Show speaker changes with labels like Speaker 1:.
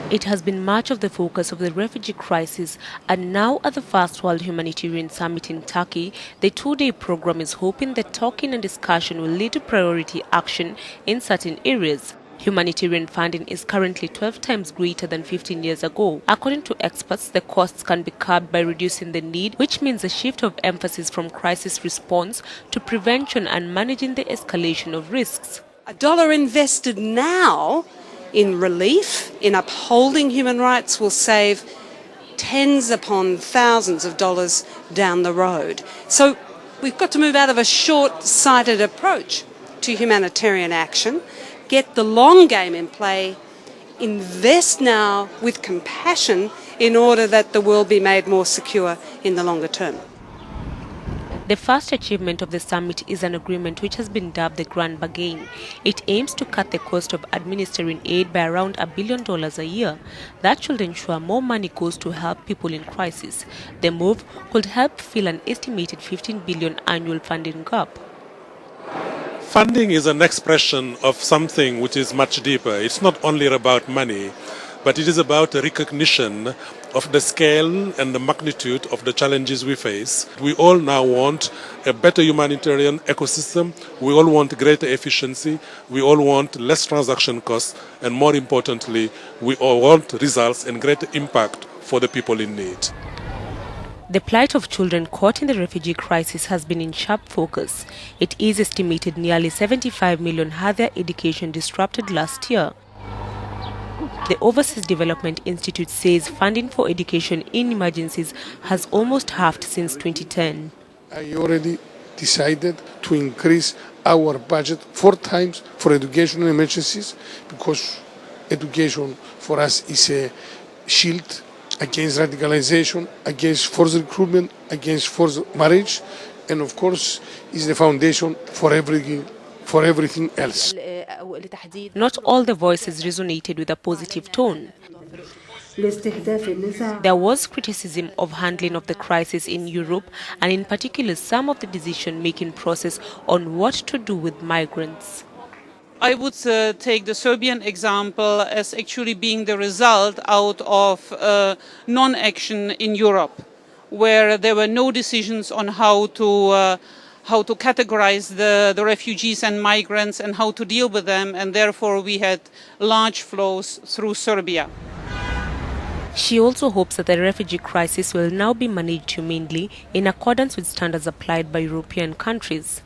Speaker 1: It has been much of the focus of the refugee crisis, and now at the first World Humanitarian Summit in Turkey, the two-day program is hoping that talking and discussion will lead to priority action in certain areas. Humanitarian funding is currently 12 times greater than 15 years ago. According to experts, the costs can be curbed by reducing the need, which means a shift of emphasis from crisis response to prevention and managing the escalation of risks.
Speaker 2: A dollar invested now in relief, in upholding human rights, will save tens upon thousands of dollars down the road. So we've got to move out of a short-sighted approach to humanitarian action, get the long game in play, invest now with compassion in order that the world be made more secure in the longer term.
Speaker 1: The first achievement of the summit is an agreement which has been dubbed the Grand Bargain. It aims to cut the cost of administering aid by around $1 billion a year. That should ensure more money goes to help people in crisis. The move could help fill an estimated $15 billion annual funding gap.
Speaker 3: Funding is an expression of something which is much deeper. It's not only about money, but it is about a recognition of the scale and the magnitude of the challenges we face. We all now want a better humanitarian ecosystem. We all want greater efficiency. We all want less transaction costs. And more importantly, we all want results and greater impact for the people in need.
Speaker 1: The plight of children caught in the refugee crisis has been in sharp focus. It is estimated nearly 75 million had their education disrupted last year. The Overseas Development Institute says funding for education in emergencies has almost halved since 2010.
Speaker 4: I already decided to increase our budget 4 times for education in emergencies, because education for us is a shield against radicalization, against forced recruitment, against forced marriage, and of course is the foundation for everything else.
Speaker 1: Not all the voices resonated with a positive tone. There was criticism of handling of the crisis in Europe, and in particular some of the decision-making process on what to do with migrants.
Speaker 5: I would take the Serbian example as actually being the result out of non-action in Europe, where there were no decisions on how to categorize the refugees and migrants and how to deal with them, and therefore we had large flows through Serbia.
Speaker 1: She also hopes that the refugee crisis will now be managed humanely in accordance with standards applied by European countries.